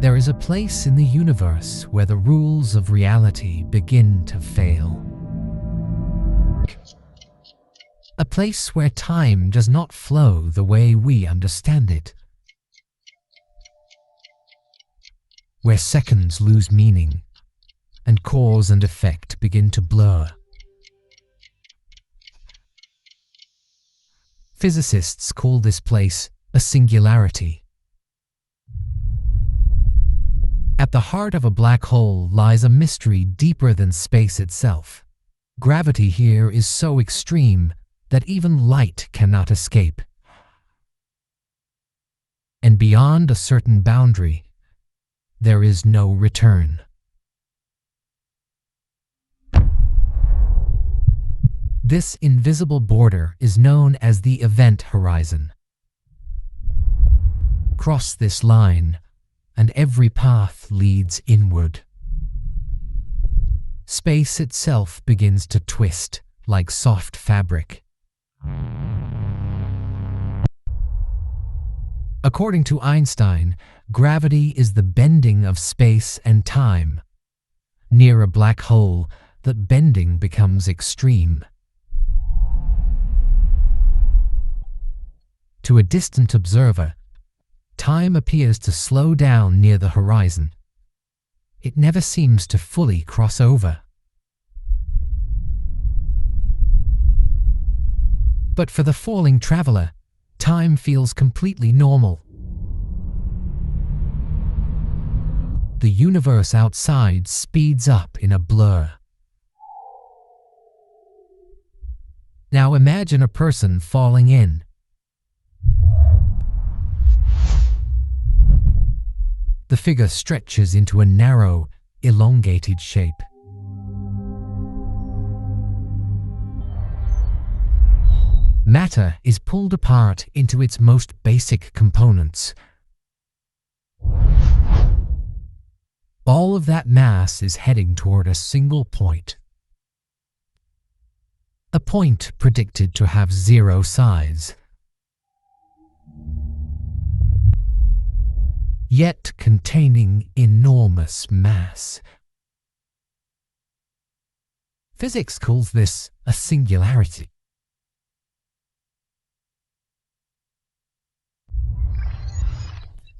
There is a place in the universe where the rules of reality begin to fail. A place where time does not flow the way we understand it. Where seconds lose meaning and cause and effect begin to blur. Physicists call this place a singularity. At the heart of a black hole lies a mystery deeper than space itself. Gravity here is so extreme that even light cannot escape. And beyond a certain boundary, there is no return. This invisible border is known as the event horizon. Cross this line, and every path leads inward. Space itself begins to twist like soft fabric. According to Einstein, gravity is the bending of space and time. Near a black hole, that bending becomes extreme. To a distant observer, time appears to slow down near the horizon. It never seems to fully cross over. But for the falling traveler, time feels completely normal. The universe outside speeds up in a blur. Now imagine a person falling in. The figure stretches into a narrow, elongated shape. Matter is pulled apart into its most basic components. All of that mass is heading toward a single point. A point predicted to have zero size. Yet containing enormous mass. Physics calls this a singularity.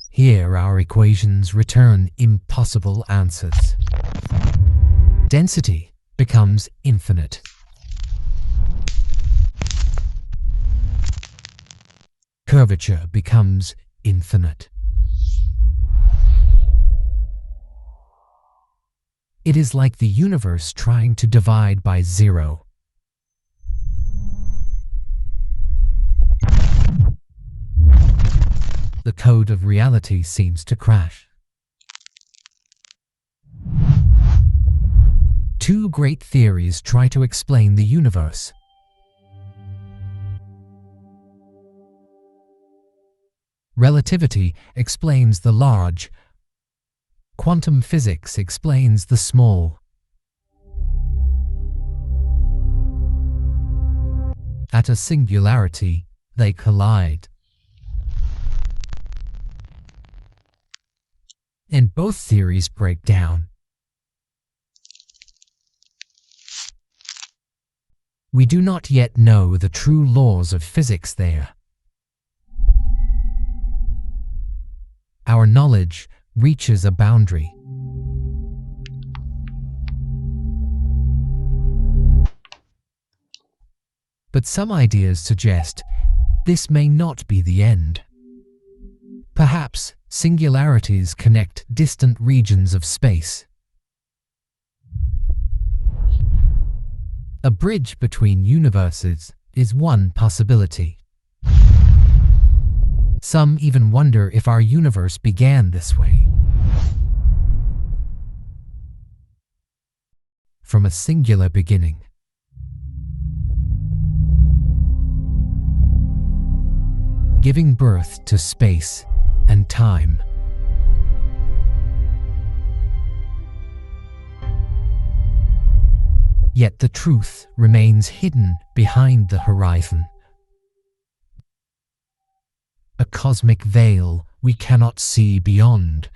Here our equations return impossible answers. Density becomes infinite. Curvature becomes infinite. It is like the universe trying to divide by zero. The code of reality seems to crash. Two great theories try to explain the universe. Relativity explains the large. Quantum physics explains the small. At a singularity, they collide. And both theories break down. We do not yet know the true laws of physics there. Our knowledge reaches a boundary. But some ideas suggest this may not be the end. Perhaps singularities connect distant regions of space. A bridge between universes is one possibility. Some even wonder if our universe began this way. From a singular beginning. Giving birth to space and time. Yet the truth remains hidden behind the horizon. A cosmic veil we cannot see beyond.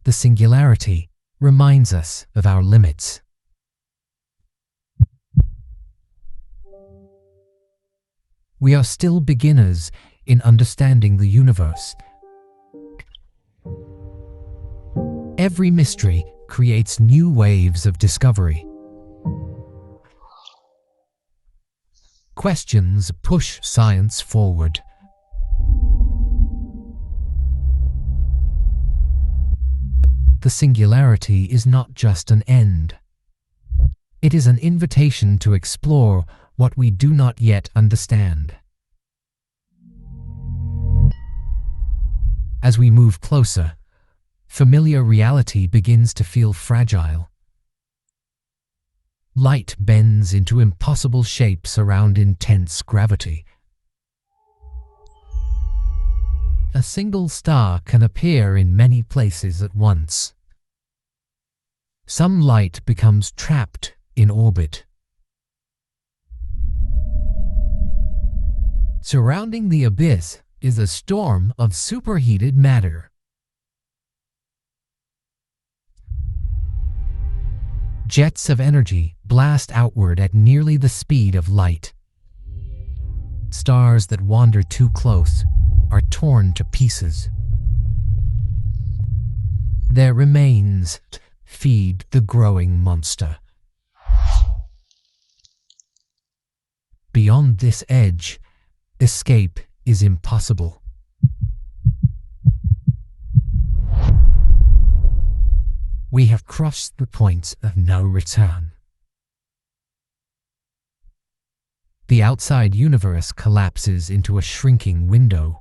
The singularity reminds us of our limits. We are still beginners in understanding the universe. Every mystery creates new waves of discovery. Questions push science forward. The singularity is not just an end. It is an invitation to explore what we do not yet understand. As we move closer, familiar reality begins to feel fragile. Light bends into impossible shapes around intense gravity. A single star can appear in many places at once. Some light becomes trapped in orbit. Surrounding the abyss is a storm of superheated matter. Jets of energy blast outward at nearly the speed of light. Stars that wander too close are torn to pieces. Their remains feed the growing monster. Beyond this edge, escape is impossible. We have crossed the point of no return. The outside universe collapses into a shrinking window.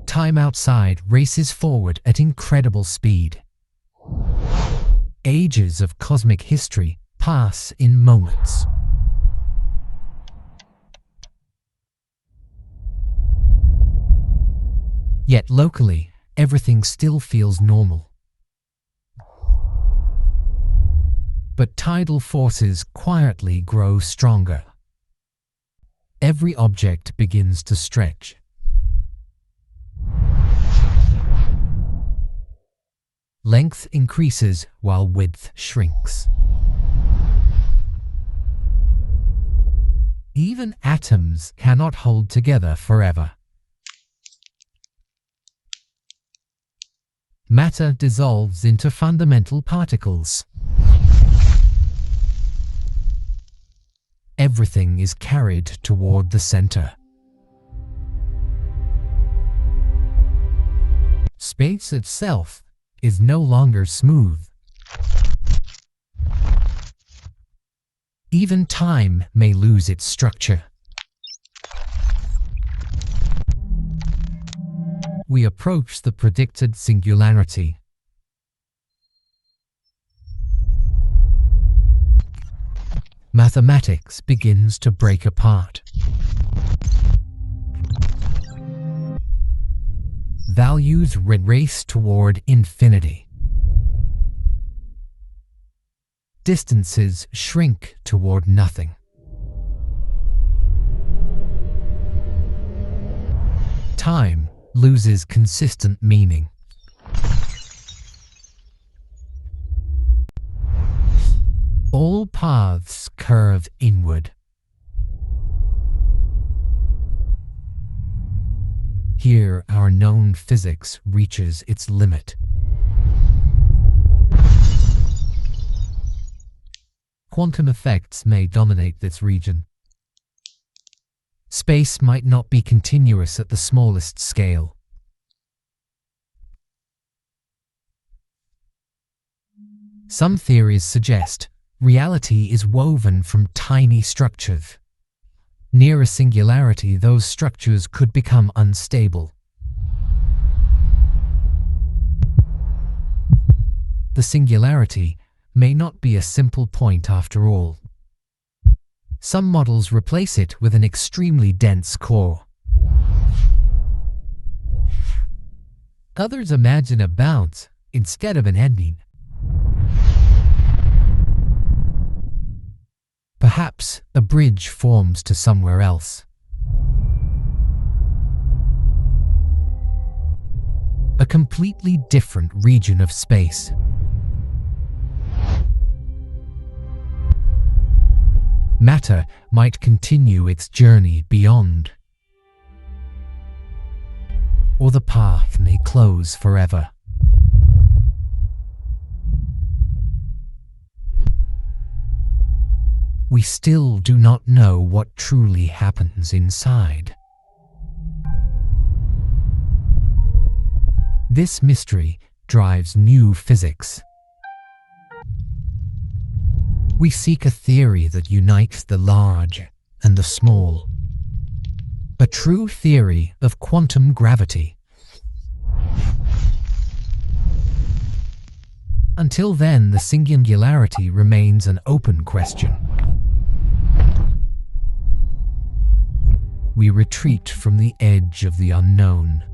Time outside races forward at incredible speed. Ages of cosmic history pass in moments. Yet locally, everything still feels normal. But tidal forces quietly grow stronger. Every object begins to stretch. Length increases while width shrinks. Even atoms cannot hold together forever. Matter dissolves into fundamental particles. Everything is carried toward the center. Space itself is no longer smooth. Even time may lose its structure. We approach the predicted singularity. Mathematics begins to break apart. Values race toward infinity. Distances shrink toward nothing. Time loses consistent meaning. All paths curve inward. Here, our known physics reaches its limit. Quantum effects may dominate this region. Space might not be continuous at the smallest scale. Some theories suggest reality is woven from tiny structures. Near a singularity, those structures could become unstable. The singularity may not be a simple point after all. Some models replace it with an extremely dense core. Others imagine a bounce instead of an ending. Perhaps a bridge forms to somewhere else. a completely different region of space. Matter might continue its journey beyond, or the path may close forever. We still do not know what truly happens inside. This mystery drives new physics. We seek a theory that unites the large and the small, a true theory of quantum gravity. Until then, the singularity remains an open question. We retreat from the edge of the unknown.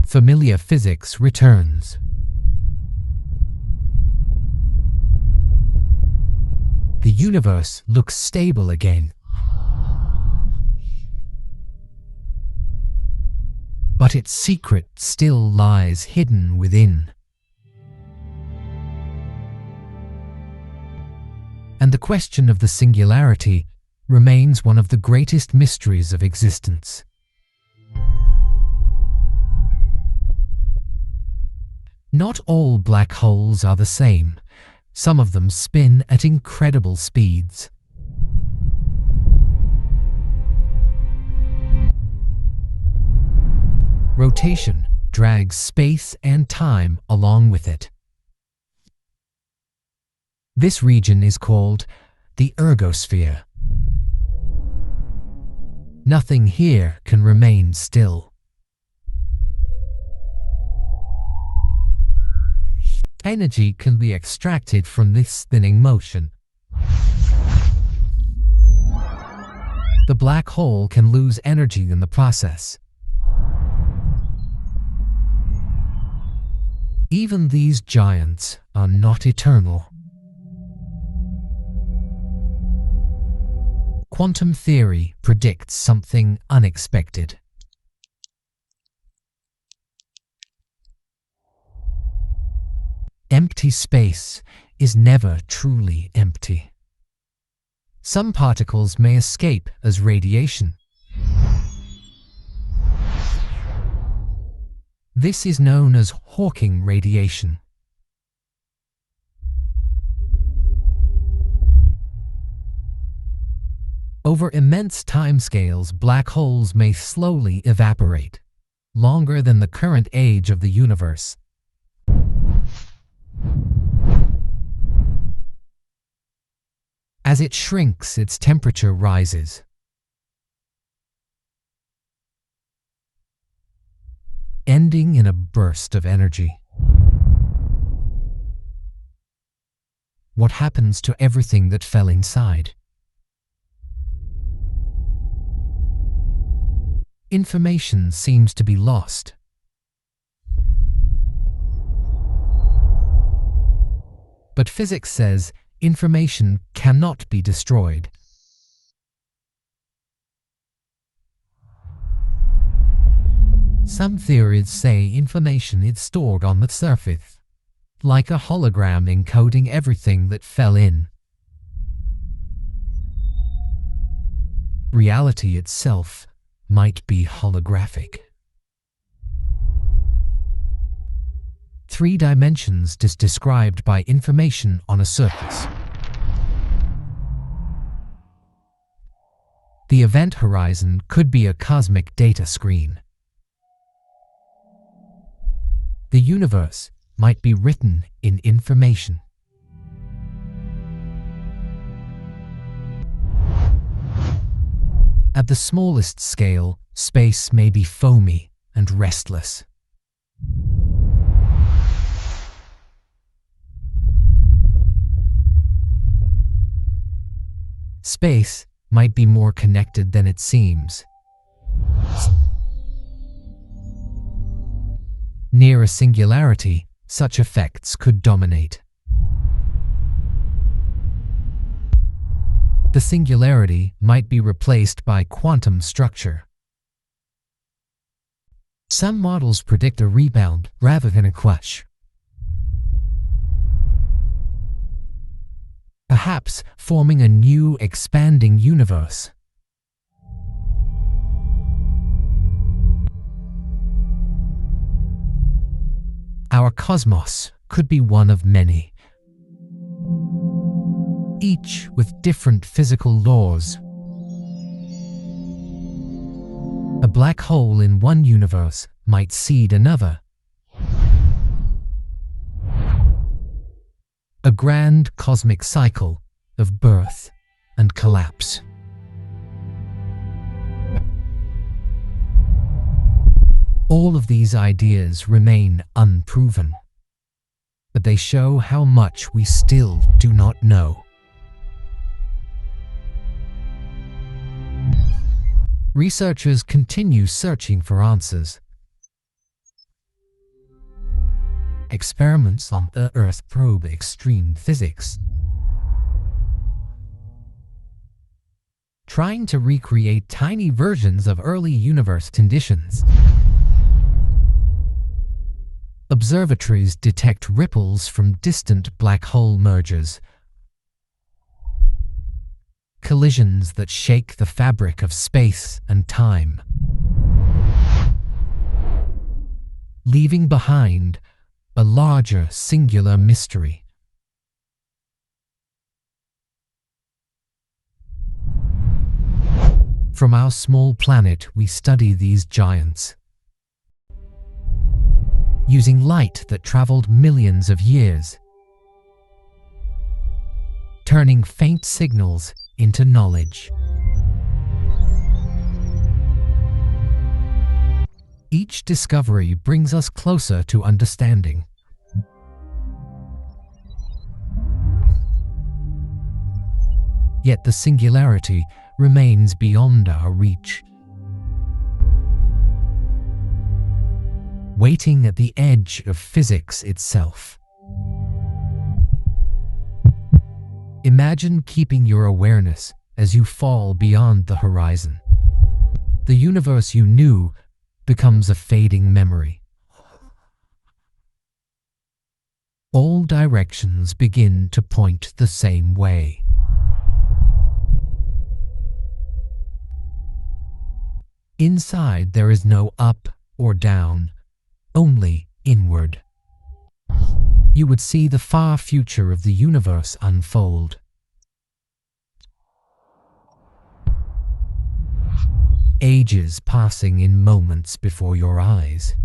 Familiar physics returns. The universe looks stable again. But its secret still lies hidden within. And the question of the singularity remains one of the greatest mysteries of existence. Not all black holes are the same. Some of them spin at incredible speeds. Rotation drags space and time along with it. This region is called the ergosphere. Nothing here can remain still. Energy can be extracted from this spinning motion. The black hole can lose energy in the process. Even these giants are not eternal. Quantum theory predicts something unexpected. Empty space is never truly empty. Some particles may escape as radiation. This is known as Hawking radiation. Over immense timescales, black holes may slowly evaporate, longer than the current age of the universe. As it shrinks, its temperature rises. Ending in a burst of energy. What happens to everything that fell inside? Information seems to be lost. But physics says information cannot be destroyed. Some theories say information is stored on the surface, like a hologram encoding everything that fell in. Reality itself might be holographic. 3 dimensions is described by information on a surface. The event horizon could be a cosmic data screen. The universe might be written in information. At the smallest scale, space may be foamy and restless. Space might be more connected than it seems. Near a singularity, such effects could dominate. The singularity might be replaced by quantum structure. Some models predict a rebound rather than a crash, perhaps forming a new expanding universe. Our cosmos could be one of many, each with different physical laws. A black hole in one universe might seed another. A grand cosmic cycle of birth and collapse. All of these ideas remain unproven, but they show how much we still do not know. Researchers continue searching for answers. Experiments on the Earth probe extreme physics, trying to recreate tiny versions of early universe conditions. Observatories detect ripples from distant black hole mergers, collisions that shake the fabric of space and time, leaving behind a larger singular mystery. From our small planet, we study these giants, using light that traveled millions of years, turning faint signals into knowledge. Each discovery brings us closer to understanding. Yet the singularity remains beyond our reach, waiting at the edge of physics itself. Imagine keeping your awareness as you fall beyond the horizon. The universe you knew becomes a fading memory. All directions begin to point the same way. Inside, there is no up or down, only inward. You would see the far future of the universe unfold. Ages passing in moments before your eyes.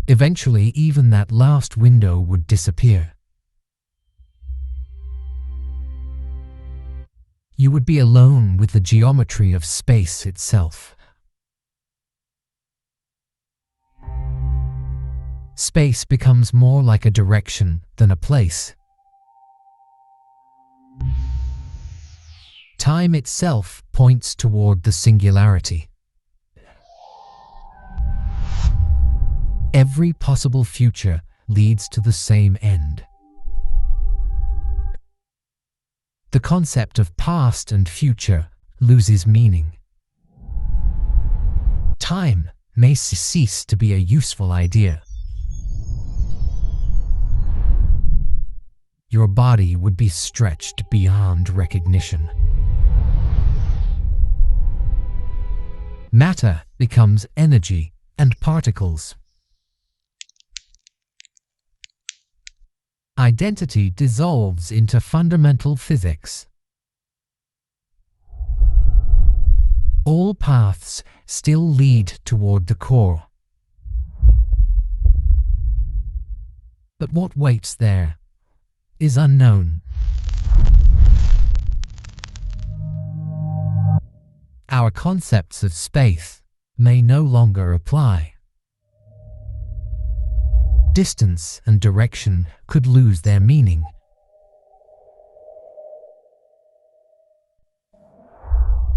Eventually, even that last window would disappear. You would be alone with the geometry of space itself. Space becomes more like a direction than a place. Time itself points toward the singularity. Every possible future leads to the same end. The concept of past and future loses meaning. Time may cease to be a useful idea. Your body would be stretched beyond recognition. Matter becomes energy and particles. Identity dissolves into fundamental physics. All paths still lead toward the core. But what waits there is unknown. Our concepts of space may no longer apply. Distance and direction could lose their meaning.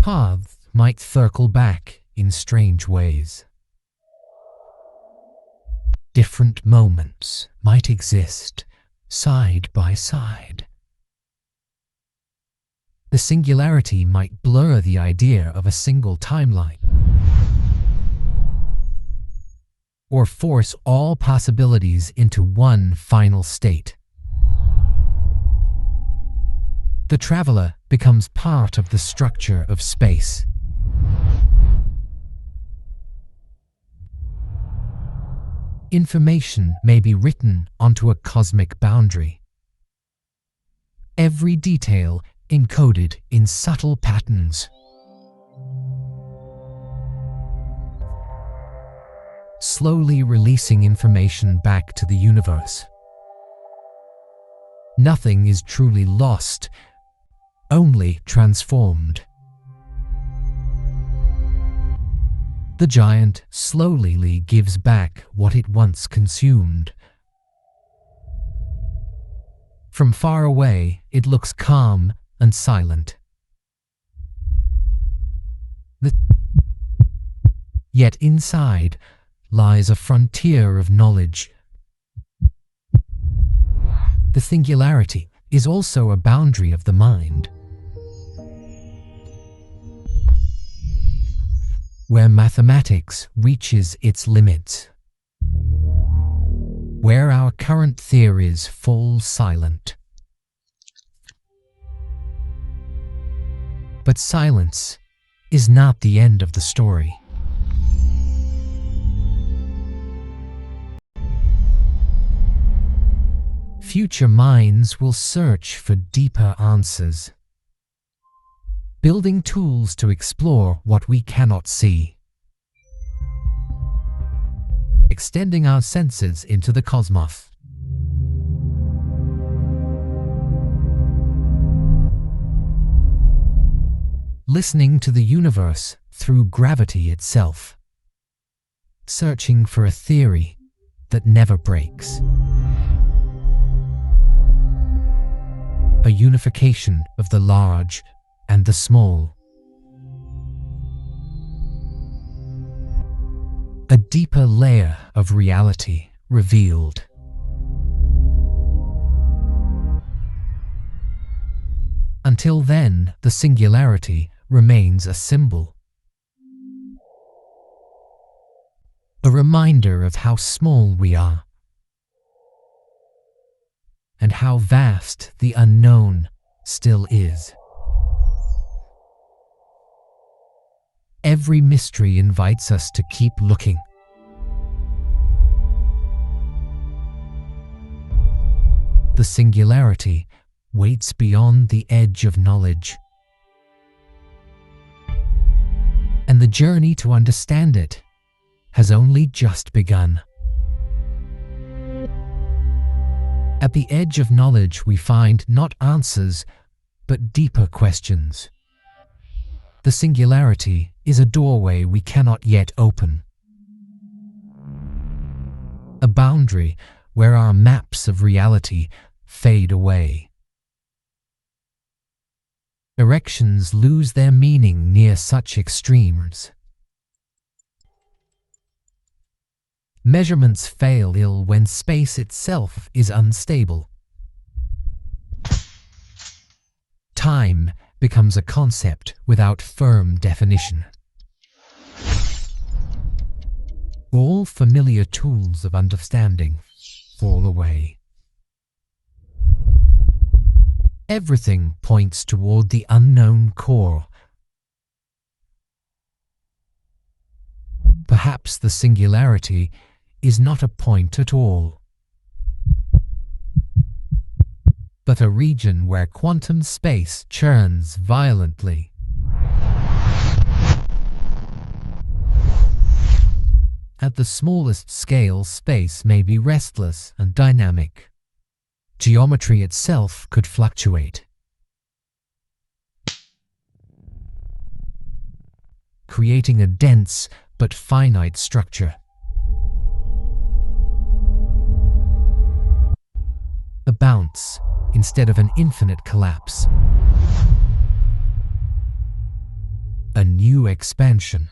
Paths might circle back in strange ways. Different moments might exist side by side. The singularity might blur the idea of a single timeline. or force all possibilities into one final state. The traveler becomes part of the structure of space. Information may be written onto a cosmic boundary. Every detail encoded in subtle patterns. Slowly releasing information back to the universe. Nothing is truly lost, only transformed. The giant slowly gives back what it once consumed. From far away, it looks calm and silent. Yet inside lies a frontier of knowledge. The singularity is also a boundary of the mind, where mathematics reaches its limits, where our current theories fall silent. But silence is not the end of the story. Future minds will search for deeper answers, building tools to explore what we cannot see, extending our senses into the cosmos. Listening to the universe through gravity itself, searching for a theory that never breaks. A unification of the large and the small. A deeper layer of reality revealed. Until then, the singularity remains a symbol. A reminder of how small we are, and how vast the unknown still is. Every mystery invites us to keep looking. The singularity waits beyond the edge of knowledge, and the journey to understand it has only just begun. At the edge of knowledge we find not answers, but deeper questions. The singularity is a doorway we cannot yet open. A boundary where our maps of reality fade away. Directions lose their meaning near such extremes. Measurements fail ill when space itself is unstable. Time becomes a concept without firm definition. All familiar tools of understanding fall away. Everything points toward the unknown core. Perhaps the singularity is not a point at all, but a region where quantum space churns violently. At the smallest scale, space may be restless and dynamic. Geometry itself could fluctuate, creating a dense but finite structure. A bounce instead of an infinite collapse. A new expansion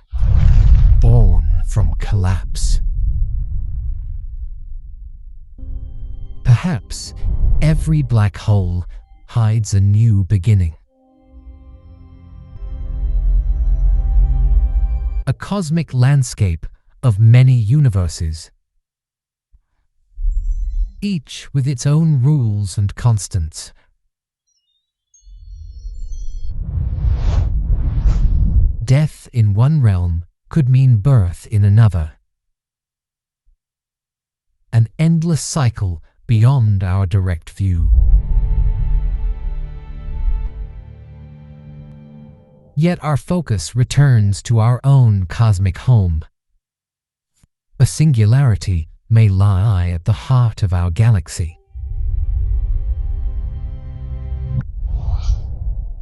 born from collapse. Perhaps every black hole hides a new beginning. A cosmic landscape of many universes, each with its own rules and constants. Death in one realm could mean birth in another. An endless cycle beyond our direct view. Yet our focus returns to our own cosmic home. A singularity may lie at the heart of our galaxy.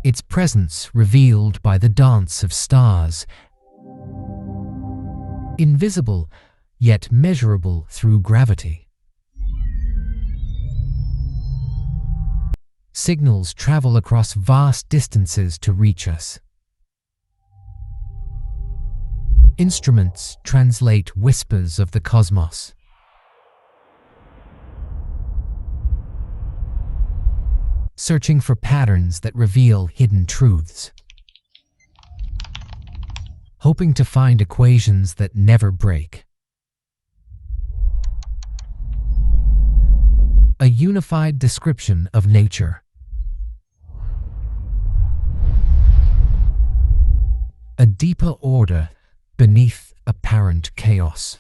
Its presence revealed by the dance of stars, invisible yet measurable through gravity. Signals travel across vast distances to reach us. Instruments translate whispers of the cosmos. Searching for patterns that reveal hidden truths. Hoping to find equations that never break. A unified description of nature. A deeper order beneath apparent chaos.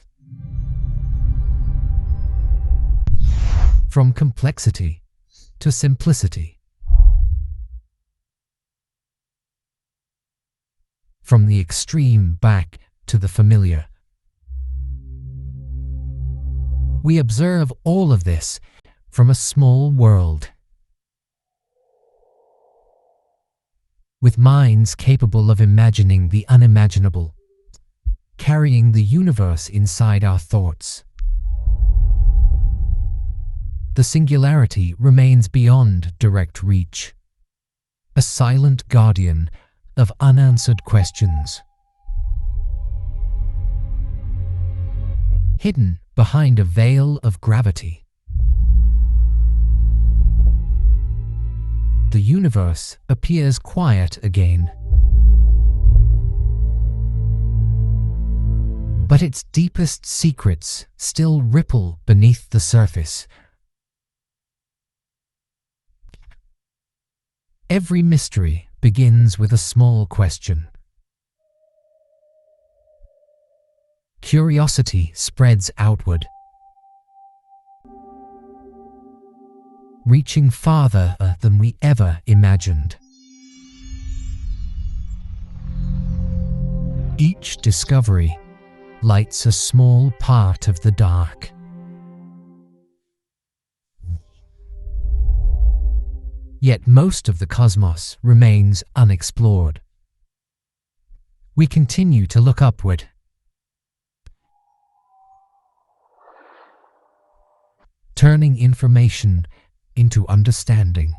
From complexity to simplicity. From the extreme back to the familiar. We observe all of this from a small world. With minds capable of imagining the unimaginable, carrying the universe inside our thoughts. The singularity remains beyond direct reach, a silent guardian of unanswered questions. Hidden behind a veil of gravity. The universe appears quiet again. But its deepest secrets still ripple beneath the surface. Every mystery begins with a small question. Curiosity spreads outward, reaching farther than we ever imagined. Each discovery lights a small part of the dark. Yet most of the cosmos remains unexplored. We continue to look upward, turning information into understanding.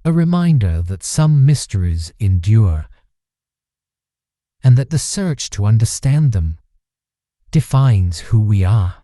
A reminder that some mysteries endure, and that the search to understand them defines who we are.